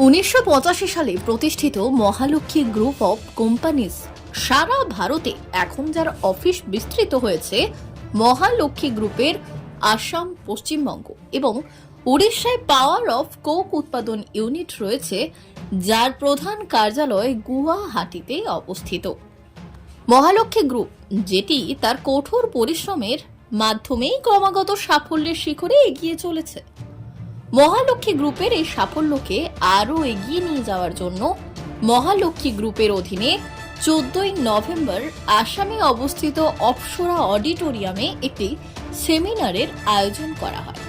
1985 সালে প্রতিষ্ঠিত Mahalakshmi group of companies সারা ভারতে এখন যার অফিস বিস্তৃত হয়েছে, মহালক্ষ্মী গ্রুপের আসাম, পশ্চিমবঙ্গ এবং উড়িষ্যায় পাওয়ার অফ কোক উৎপাদন ইউনিট রয়েছে, যার প্রধান কার্যালয় গুয়াহাটিতে অবস্থিত। মহালক্ষ্মী গ্রুপ, যেটি তার কঠোর পরিশ্রমের মাধ্যমেই ক্রমাগত সাফল্যের শিখরে এগিয়ে চলেছে। মহালক্ষ্মী গ্রুপের এই সাফল্যকে আরও এগিয়ে নিয়ে যাওয়ার জন্য মহালক্ষ্মী গ্রুপের অধীনে 14ই নভেম্বর আসামে অবস্থিত অপসরা অডিটোরিয়ামে একটি সেমিনারের আয়োজন করা হয়।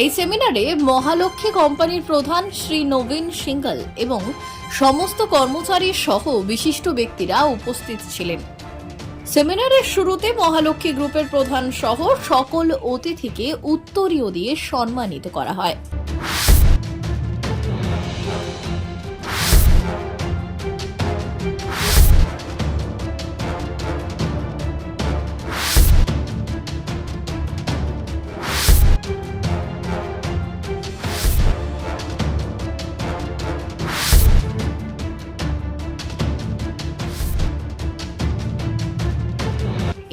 এই সেমিনারে মহালক্ষ্মী কোম্পানির প্রধান শ্রী নবীন সিংঘল এবং সমস্ত কর্মচারী সহ বিশিষ্ট ব্যক্তিরা উপস্থিত ছিলেন। সেমিনারের শুরুতে মহালক্ষ্মী গ্রুপের প্রধান সহ সকল অতিথিকে উত্তরীয় দিয়ে সম্মানিত করা হয়।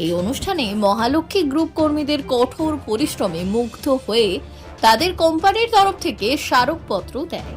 এই অনুষ্ঠানে মহালক্ষ্মী গ্রুপ কর্মীদের কঠোর পরিশ্রমে মুগ্ধ হয়ে তাদের কোম্পানির তরফ থেকে স্মারকপত্র দেয়।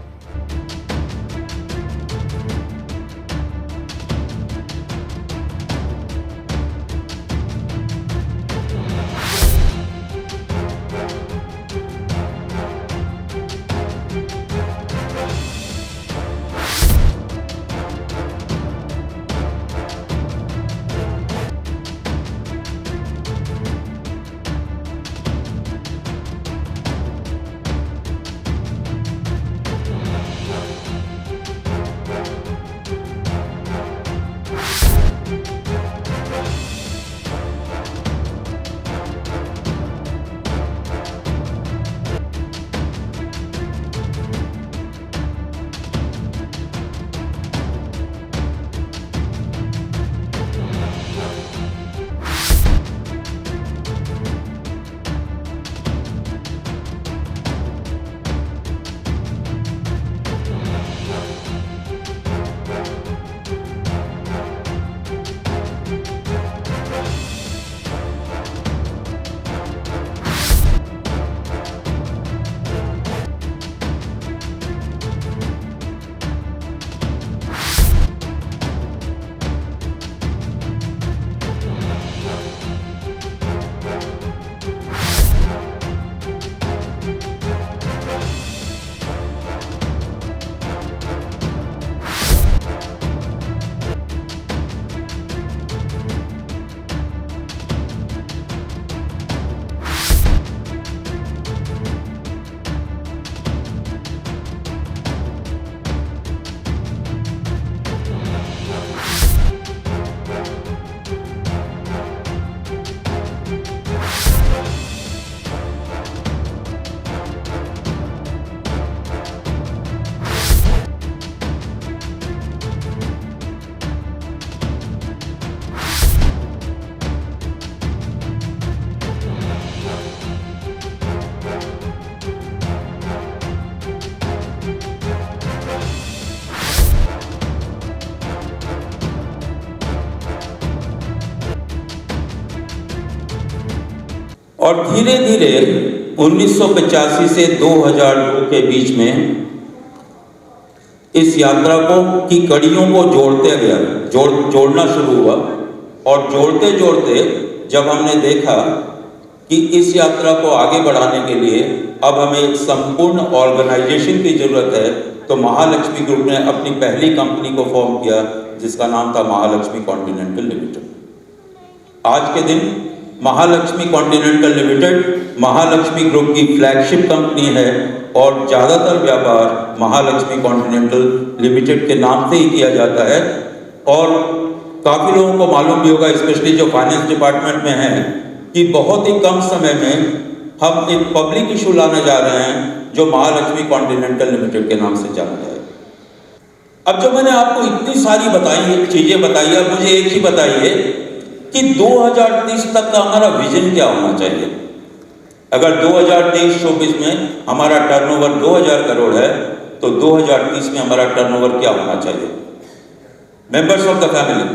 और धीरे धीरे 1985 से 2002 के बीच में इस यात्रा की कड़ियों को जोड़ते गया, जोड़ना शुरू हुआ। और जोड़ते जोड़ते जब हमने देखा कि इस यात्रा को आगे बढ़ाने के लिए अब हमें एक संपूर्ण ऑर्गेनाइजेशन की जरूरत है, तो महालक्ष्मी ग्रुप ने अपनी पहली कंपनी को फॉर्म किया, जिसका नाम था महालक्ष्मी कॉन्टिनेंटल लिमिटेड। आज के दिन Mahalakshmi continental limited Mahalakshmi group की फ्लैगशिप कंपनी है और ज़्यादातर व्यापार महालक्ष्मी कॉन्टिनेंटल लिमिटेड के नाम से ही किया जाता है। और काफ़ी लोगों को मालूम भी होगा, स्पेशली जो फाइनेंस डिपार्टमेंट में हैं, कि बहुत ही कम समय में हम एक पब्लिक इशू लाने जा रहे हैं जो महालक्ष्मी कॉन्टिनेंटल लिमिटेड के नाम से जाना जाए। अब जो मैंने आपको इतनी सारी चीज़ें बताई है, मुझे एक ही बताइए कि 2030 तक का हमारा विजन क्या होना चाहिए। अगर 2023-24 में हमारा टर्नओवर 2000 करोड़ है तो 2030 में हमारा टर्नओवर क्या होना चाहिए? Members of the family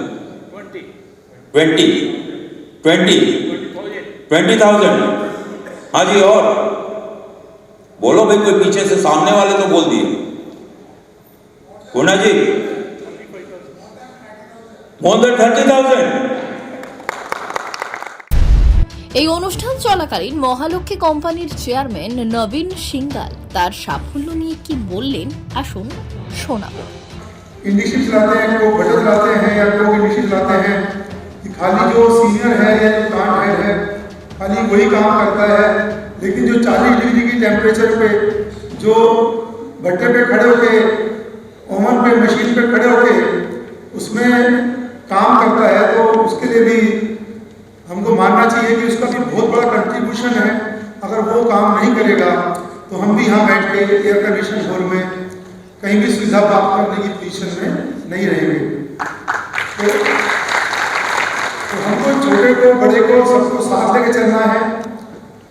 20,000। हाँ जी, और बोलो भाई, कोई पीछे से, सामने वाले तो बोल दिए। पूना जी, more than 30,000। এই অনুষ্ঠান চলাকালীন মহালক্ষ্মী কোম্পানির চেয়ারম্যান নবীন সিংগাল তার সাফল্য নিয়ে কি বললেন আসুন শোনাবো। इंडस्ट्री चलाते हैं, वो बजट चलाते हैं या लोग इंडस्ट्री चलाते हैं कि खाली जो सीनियर है या जो प्लांट हेड है खाली वही काम करता है, लेकिन जो 40 डिग्री की टेम्परेचर पे जो भट्टे पे खड़े होके, ओवन पे, मशीन पे खड़े होके उसमें काम करता है, तो उसके लिए भी हमको मानना चाहिए कि उसका भी बहुत बड़ा कंट्रीब्यूशन है। अगर वो काम नहीं करेगा तो हम भी यहाँ बैठ के एयर कंडीशन हॉल में कहीं भी सुविधा प्राप्त करने की पोजीशन में नहीं रहेंगे। तो हमको छोटे को, बड़े को, सबको साथ लेके चलना है।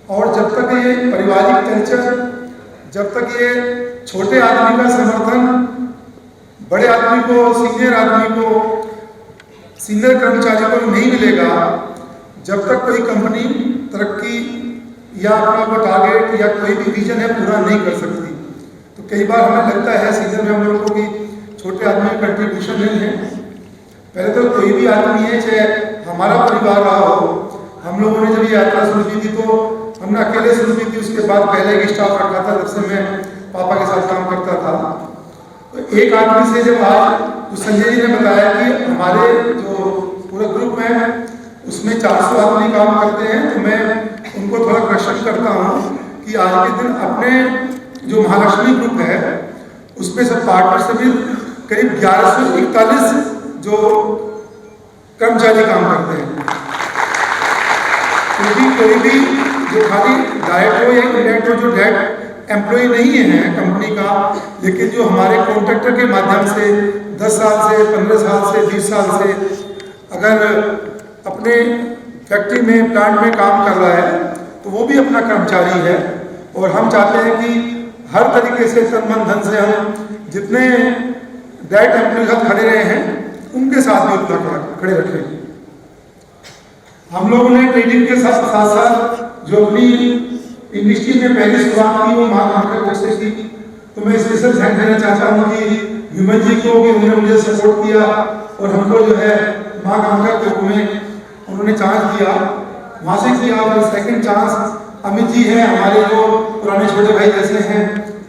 और जब तक ये पारिवारिक कल्चर, जब तक ये छोटे आदमी का समर्थन बड़े आदमी को, सीनियर आदमी को, सीनियर कर्मचारी को नहीं मिलेगा, जब तक कोई कंपनी तरक्की या अपना कोई टारगेट या कोई भी विजन है पूरा नहीं कर सकती। तो कई बार हमें लगता है सीनियर मेंबरों को कि छोटे आदमी का कंट्रीब्यूशन नहीं है। पहले तो कोई भी आदमी है, चाहे हमारा परिवार रहा हो, हम लोगों ने जब ये यात्रा शुरू की थी तो हमने अकेले शुरू की थी, उसके बाद पहले एक स्टाफ रखा था, जब से मैं पापा के साथ काम करता था। तो एक आदमी से जब आज तो संजय जी ने बताया कि हमारे जो पूरा ग्रुप है उसमें 400 आदमी काम करते हैं, तो मैं उनको थोड़ा क्वेश्चन करता हूँ कि आज के दिन अपने जो महालक्ष्मी ग्रुप है उसमें सब पार्टनर से भी करीब 1141 जो कर्मचारी काम करते हैं, क्योंकि कोई भी जो खाली डायरेक्ट हो या इनडायरेक्ट हो, जो डायरेक्ट एम्प्लॉय नहीं है कंपनी का, लेकिन जो हमारे कॉन्ट्रैक्टर के माध्यम से 10 साल से, 15 साल से, 20 साल से अगर अपने फैक्ट्री में, प्लांट में काम कर रहा है तो वो भी अपना कर्मचारी है। और हम चाहते हैं कि हर तरीके से तन मन धन से हम जितने डायरेक्ट एम्प्लॉय साथ खड़े रहे हैं उनके साथ भी उतना खड़े रखें। हम लोगों ने ट्रेडिंग के साथ साथ जो अपनी इंडस्ट्री में पहली शुरुआत की वो माँ कांकड़ से की, तो मैं स्पेशल थैंक देना चाहता हूँ कि विमल जी को कि उन्होंने मुझे सपोर्ट किया और हमको जो है माँ कांकड़ ग्रुप में उन्होंने चांस दिया, वहाँ से किया। और सेकंड चांस अमित जी हैं, हमारे जो पुराने छोटे भाई जैसे हैं,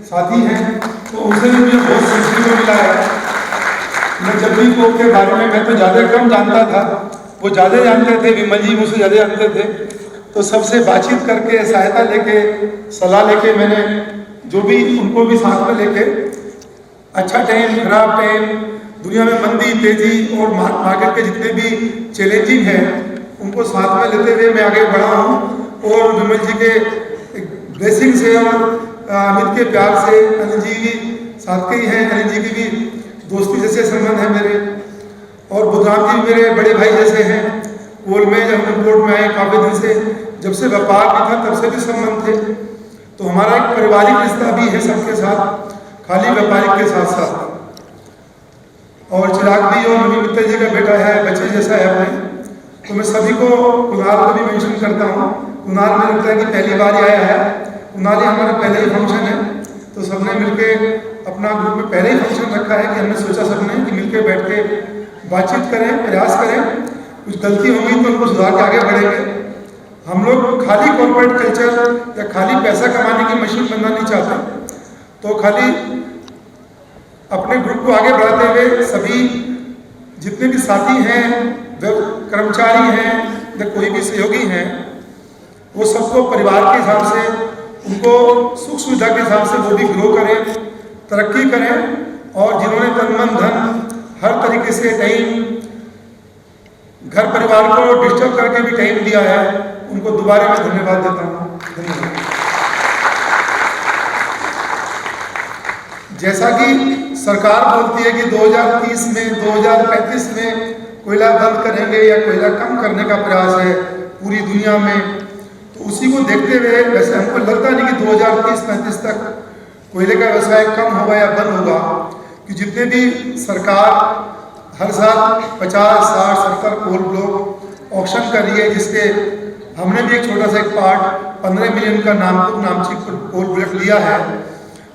साथी हैं, तो उनसे भी मुझे बहुत सीखने को मिला है। मैं जब भी कोक के बारे में, मैं तो ज़्यादा कम जानता था, वो ज़्यादा जानते थे, विमल जी मुझसे ज़्यादा जानते थे, तो सबसे बातचीत करके, सहायता लेके, सलाह लेके, मैंने जो भी उनको भी साथ में लेके अच्छा टाइम, खराब टाइम, दुनिया में मंदी, तेजी और मार्केट के जितने भी चैलेंजिंग हैं उनको साथ में लेते हुए मैं आगे बढ़ा हूँ। और विमल जी के ब्लेसिंग से और अमित के प्यार से, अनिल जी भी साथ के ही हैं, अनिल जी की भी दोस्ती जैसे संबंध है मेरे, और बुधराम जी मेरे बड़े भाई जैसे हैं। कोल में जब हम रिपोर्ट में आए काफ़ी दिन से, जब से व्यापार भी था तब से भी संबंध थे, तो हमारा एक पारिवारिक रिश्ता भी है सबके साथ, खाली व्यापारिक के साथ साथ। और चिराग भी और नवीन मित्तर जी का बेटा है, बच्चे जैसा है अपने, तो मैं सभी को, कुणाल को भी मेंशन करता हूँ। कुणाल में लगता है कि पहली बार ही आया है, कुणाल ही हमारा पहले ही फंक्शन है, तो सबने मिलके अपना ग्रुप में पहले ही फंक्शन रखा है कि हमने सोचा सबने कि मिलके बैठ के बातचीत करें, प्रयास करें, कुछ गलती होगी तो उनको सुधार के आगे बढ़ेंगे। हम लोग खाली कॉर्पोरेट कल्चर या खाली पैसा कमाने की मशीन बनना नहीं चाहते, तो खाली अपने ग्रुप को आगे बढ़ाते हुए सभी जितने भी साथी हैं, कर्मचारी हैं या कोई भी सहयोगी हैं, वो सबको परिवार के हिसाब से, उनको सुख सुविधा के हिसाब से वो भी ग्रो करें, तरक्की करें। और जिन्होंने तन मन धन हर तरीके से टाइम, घर परिवार को डिस्टर्ब करके भी टाइम दिया है, उनको दोबारा मैं धन्यवाद देता हूँ। धन्यवाद। जैसा कि सरकार बोलती है कि 2030 में, 2035 में कोयला बंद करेंगे या कोयला कम करने का प्रयास है पूरी दुनिया में, तो उसी को देखते हुए वैसे हमको लगता नहीं कि 2030-35 तक कोयले का व्यवसाय कम होगा या बंद होगा, कि जितने भी सरकार हर साल 50, 60, 70 कोल ब्लॉक ऑक्शन कर रही है, जिसके हमने भी एक छोटा सा एक पार्ट 15 मिलियन का नामची कोल ब्लॉक लिया है।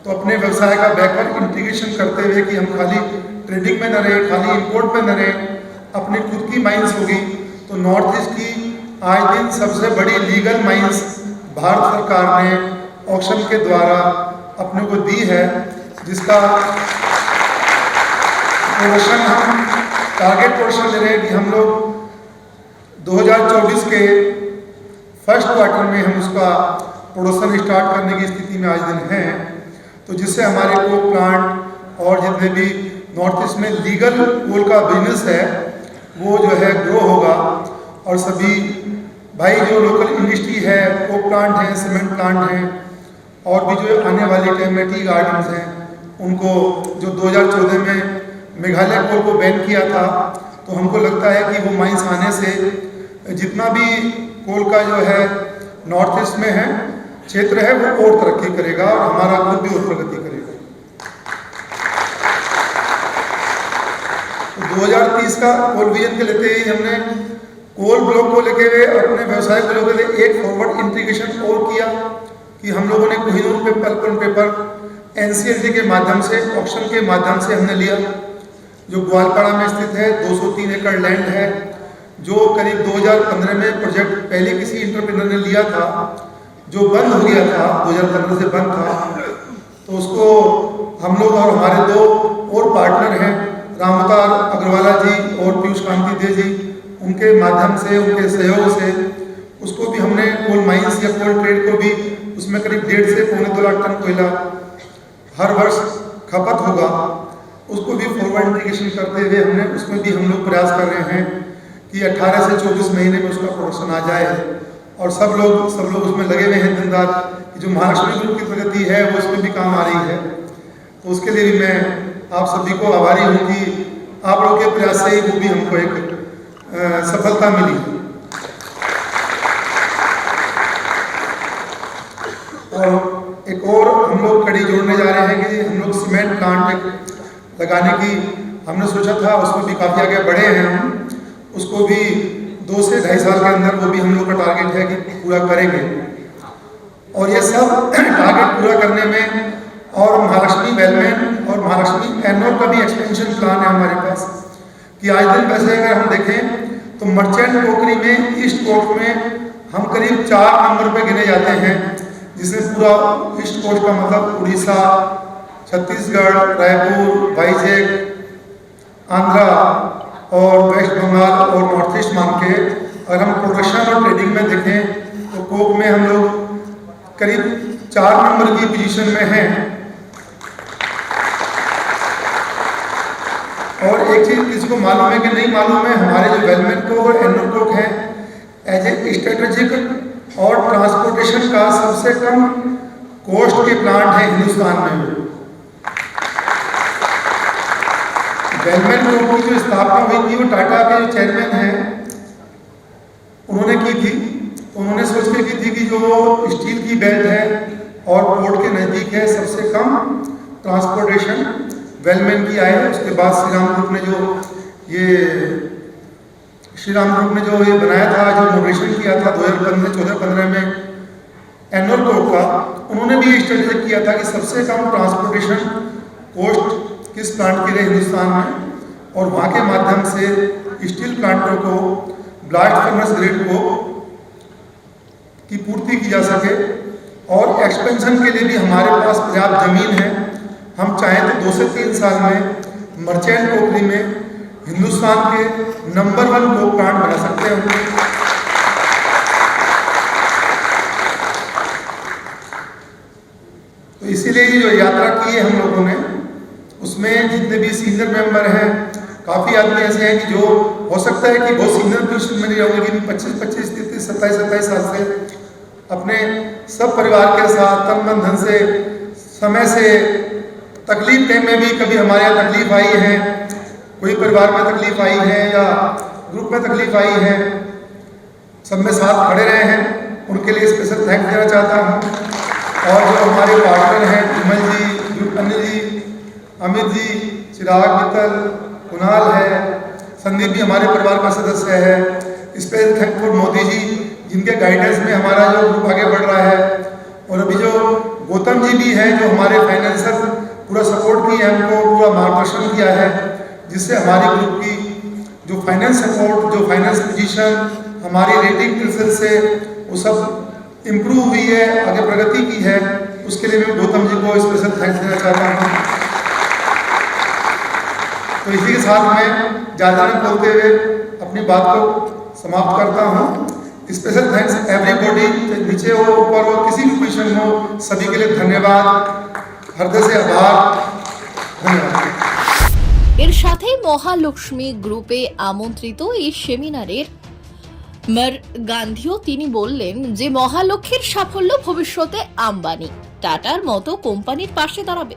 तो अपने व्यवसाय का बैकवर्ड इंटीग्रेशन करते हुए कि हम खाली ट्रेडिंग में न रहे, खाली इंपोर्ट में न रहे, अपनी खुद की माइंस होगी। तो नॉर्थ ईस्ट की आज दिन सबसे बड़ी लीगल माइंस भारत सरकार ने ऑक्शन के द्वारा अपने को दी है, जिसका प्रोडक्शन हम टारगेट प्रोडक्शन ले रहे हैं कि हम लोग 2024 के फर्स्ट क्वार्टर में हम उसका प्रोडक्शन स्टार्ट करने की स्थिति में आज दिन हैं। तो जिससे हमारे कोक प्लांट और जितने भी नॉर्थ ईस्ट में लीगल कोल का बिजनेस है वो जो है ग्रो होगा, और सभी भाई जो लोकल इंडस्ट्री है, कोक प्लांट हैं, सीमेंट प्लांट हैं, और भी जो आने वाले टाइम में टी गार्डन्स हैं, उनको जो 2014 में मेघालय कोल को बैन किया था, तो हमको लगता है कि वो माइंस आने से जितना भी कोल का जो है नॉर्थ ईस्ट में है क्षेत्र है वो और तरक्की करेगा और हमारा ग्रुप भी और प्रगति करेगा। तो 2030 का कोल विजन के लेते ही हमने कोल ब्लॉक को लेके हुए अपने व्यवसाय को लेकर एक फॉरवर्ड इंटीग्रेशन और किया कि हम लोगों ने कोहिनूर पे पल्प एंड पेपर NCLT के माध्यम से, ऑक्शन के माध्यम से हमने लिया, जो ग्वालपाड़ा में स्थित है। 203 एकड़ लैंड है, जो करीब 2015 में प्रोजेक्ट पहले किसी इंटरप्रेन्योर ने लिया था, जो बंद हो गया था, 2015 से बंद था। तो उसको हम लोग और हमारे 2 और पार्टनर हैं, रामअवतार अग्रवाला जी और पीयूष कांति दे जी, उनके माध्यम से, उनके सहयोग से उसको भी हमने कोल माइंस या कोल ट्रेड को भी उसमें करीब 1.5 से पौने 2 लाख टन कोयला हर वर्ष खपत होगा, उसको भी फॉरवर्ड इंटीग्रेशन करते हुए हमने उसमें भी हम लोग प्रयास कर रहे हैं कि 18 से 24 महीने में उसका प्रोडक्शन आ जाए। और सब लोग उसमें लगे हुए हैं दिन रात। जो महालक्ष्मी ग्रुप की प्रगति है वो उसमें भी काम आ रही है। तो उसके लिए भी मैं आप सभी को आभारी हूँ कि आप लोगों के प्रयास से ही वो भी हमको एक सफलता मिली। और एक और हम लोग कड़ी जोड़ने जा रहे हैं कि हम लोग सीमेंट प्लांट लगाने की हमने सोचा था, उसमें भी काफ़ी आगे बढ़े हैं हम। उसको भी 2 से 2.5 साल के अंदर वो भी हम लोग का टारगेट है कि पूरा करेंगे। और ये सब टारगेट पूरा करने में और महालक्ष्मी वेलमेन और महालक्ष्मी एनोर का भी एक्सपेंशन प्लान है हमारे पास कि आज दिन वैसे अगर हम देखें तो मर्चेंट टोकरी में ईस्ट कोस्ट में हम करीब 4 नंबर पे गिने जाते हैं, जिसमें पूरा ईस्ट कोस्ट का मतलब उड़ीसा, छत्तीसगढ़, रायपुर, वाइजैग, आंध्रा और वेस्ट बंगाल और नॉर्थ ईस्ट मान के अगर हम प्रोडक्शन और ट्रेडिंग में देखें तो कोक में हम लोग करीब 4 नंबर की पोजीशन में हैं। और एक चीज़ किसी को मालूम है कि नहीं मालूम है, हमारे जो वेलमेन कोक और एनोर कोक है एज ए स्ट्रेटेजिक और ट्रांसपोर्टेशन का सबसे कम कॉस्ट के प्लांट है हिंदुस्तान में। वेलमेन कोक की जो स्थापना हुई थी वो टाटा के जो चेयरमैन हैं उन्होंने की थी। उन्होंने सोच के की थी कि जो स्टील की बेल्ट है और पोर्ट के नज़दीक है, सबसे कम ट्रांसपोर्टेशन वेलमेन की आए। उसके बाद श्री राम ग्रुप ने जो ये बनाया था, जो इनोवेशन किया था 2014-15 में एनोर कोक का, उन्होंने भी ये स्ट्रेटेजी किया था कि सबसे कम ट्रांसपोर्टेशन कॉस्ट किस प्लांट की रहे हिंदुस्तान में, और वहाँ के माध्यम से स्टील प्लांटों को ब्लास्ट फर्नेस ग्रेड को की पूर्ति की जा सके। और एक्सपेंशन के लिए भी हमारे पास पर्याप्त जमीन है। हम चाहें तो 2 से 3 साल में मर्चेंट टोकरी में हिंदुस्तान के नंबर 1 कोक प्लांट बना सकते हैं। तो इसीलिए ये जो यात्रा की है हम लोगों ने, उसमें जितने भी सीनियर मेंबर हैं, काफ़ी आदमी ऐसे हैं कि जो हो सकता है कि बहुत सीनियर पोजीशन में नहीं रहेंगे, कि 25, 30, 27 साल से अपने सब परिवार के साथ तन मन धन से समय से तकलीफ टाइम में भी कभी हमारे यहाँ तकलीफ आई है, कोई परिवार में तकलीफ आई है या ग्रुप में तकलीफ आई है, सब में साथ खड़े रहे हैं। उनके लिए स्पेशल थैंक्स देना चाहता हूँ। और जो हमारे पार्टनर हैं विमल जी, अमित जी, चिराग मित्तल, कुणाल है, संदीप भी हमारे परिवार का सदस्य है। Special thank for Modi ji, जिनके गाइडेंस में हमारा जो ग्रुप आगे बढ़ रहा है। और अभी जो गौतम जी भी हैं, जो हमारे फाइनेंशियल पूरा सपोर्ट किया है, हमको पूरा मार्गदर्शन किया है, जिससे हमारे ग्रुप की जो फाइनेंस सपोर्ट, जो फाइनेंस पोजीशन, हमारी रेटिंग क्रिसिल से वो सब इम्प्रूव हुई है, आगे प्रगति की है। उसके लिए मैं गौतम जी को स्पेशल थैंक्स देना चाहता हूँ। तो इसी के साथ मैं ज़्यादा न बोलते हुए अपनी बात को समाप्त करता हूँ। स्पेशल थैंक्स एवरीबॉडी, नीचे हो ऊपर हो किसी भी पोजीशन हो, सभी के लिए धन्यवाद, हृदय से आभार, धन्यवाद। এর সাথে মহালক্ষ্মী গ্রুপে আমন্ত্রিত এই সেমিনারের মার গান্ধীও তিনি বললেন যে মহালক্ষ্মীর সাফল্য ভবিষ্যতে আম্বানি, টাটার মতো কোম্পানির পাশে দাঁড়াবে।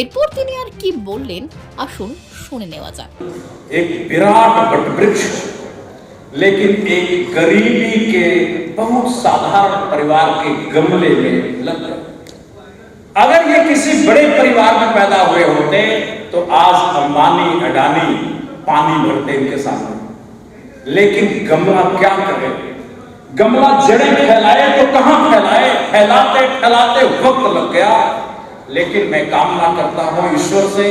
এরপর তিনি আর কি বললেন আসুন শুনে নেওয়া যাক। एक विराट वटवृक्ष, लेकिन एक गरीबी के बहुत साधारण परिवार के गमले में लग गए। अगर ये किसी बड़े परिवार में पैदा हुए होते तो आज अंबानी अडानी पानी भरते इनके सामने। लेकिन गमला क्या करे, गमला जड़ें फैलाए तो कहां फैलाए, फैलाते फैलाते वक्त लग गया। लेकिन मैं कामना करता हूं ईश्वर से,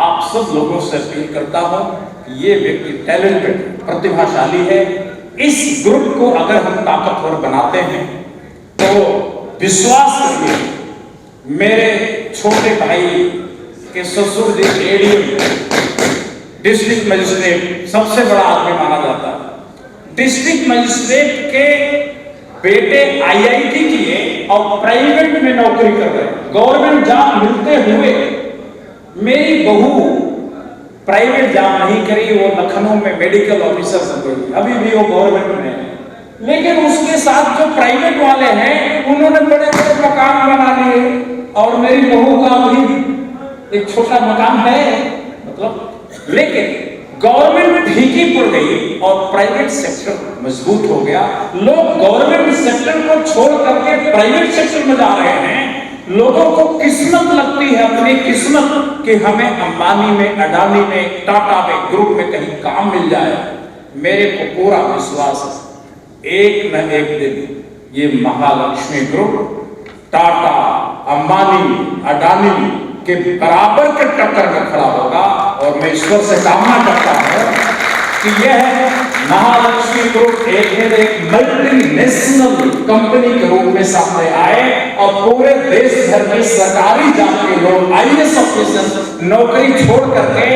आप सब लोगों से अपील करता हूं कि ये व्यक्ति टैलेंटेड, प्रतिभाशाली है। इस ग्रुप को अगर हम ताकतवर बनाते हैं तो विश्वास करिए, मेरे छोटे भाई के ससुर जी एडीएम, डिस्ट्रिक्ट मजिस्ट्रेट, सबसे बड़ा आदमी माना जाता है। डिस्ट्रिक्ट मजिस्ट्रेट के बेटे आईआईटी किए और प्राइवेट में नौकरी कर रहे हैं। गवर्नमेंट जॉब मिलते हुए मेरी बहू प्राइवेट जॉब नहीं करी, वो लखनऊ में मेडिकल ऑफिसर बन गई, अभी भी वो गवर्नमेंट में है। लेकिन उसके साथ जो प्राइवेट वाले हैं उन्होंने बड़े बड़े मकान बना लिए और मेरी बहू का भी एक छोटा मकान है, मतलब। लेकिन गवर्नमेंट फीकी पड़ गई और प्राइवेट सेक्टर मजबूत हो गया। लोग गवर्नमेंट सेक्टर को छोड़ करके प्राइवेट सेक्टर में जा रहे हैं। लोगों को किस्मत लगती है, अपनी किस्मत, कि हमें अंबानी में, अडानी में, टाटा में, ग्रुप में कहीं काम मिल जाए। मेरे को पूरा विश्वास है एक न एक दिन ये महालक्ष्मी ग्रुप टाटा, अंबानी, अडानी के बराबर के टक्कर में खड़ा होगा। और मैं ईश्वर से कामना करता हूं कि यह महालक्ष्मी ग्रुप एक मल्टीनेशनल कंपनी के रूप में सामने आए और पूरे देश भर में सरकारी जॉब के लोग, आईएएस ऑफिसर नौकरी छोड़ करके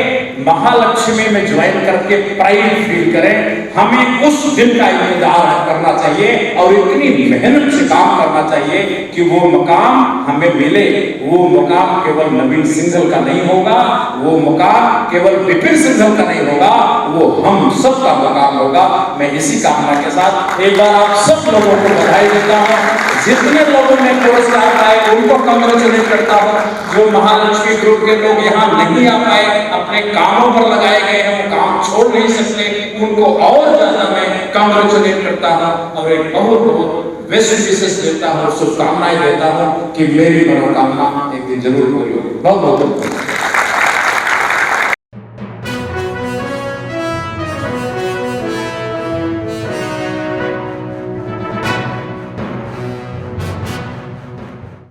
महालक्ष्मी में ज्वाइन करके प्राइड फील करें। हमें उस दिन का इंतजार करना चाहिए और इतनी मेहनत से काम करना चाहिए कि वो मुकाम हमें मिले। वो मुकाम केवल नवीन सिंघल का नहीं होगा, वो मुकाम केवल विपिन सिंघल का नहीं होगा, वो हम सब का मुकाम होगा। मैं इसी कामना के साथ एक बार आप सब लोगों को बधाई देता हूं। जितने लोगों ने पुरस्कार पाए उनको कांग्रेचुलेट करता हूं। जो महालक्ष्मी ग्रुप के लोग यहाँ नहीं आ पाए, अपने कामों पर लगाए गए हैं, वो काम छोड़ नहीं सकते, उनको और ज्यादा मैं कांग्रेचुलेट करता हूं और एक बहुत बहुत बेस्ट विशेष देता हूं, शुभकामनाएं देता हूं कि मेरी मनोकामना एक दिन जरूर पूरी होगी। बहुत बहुत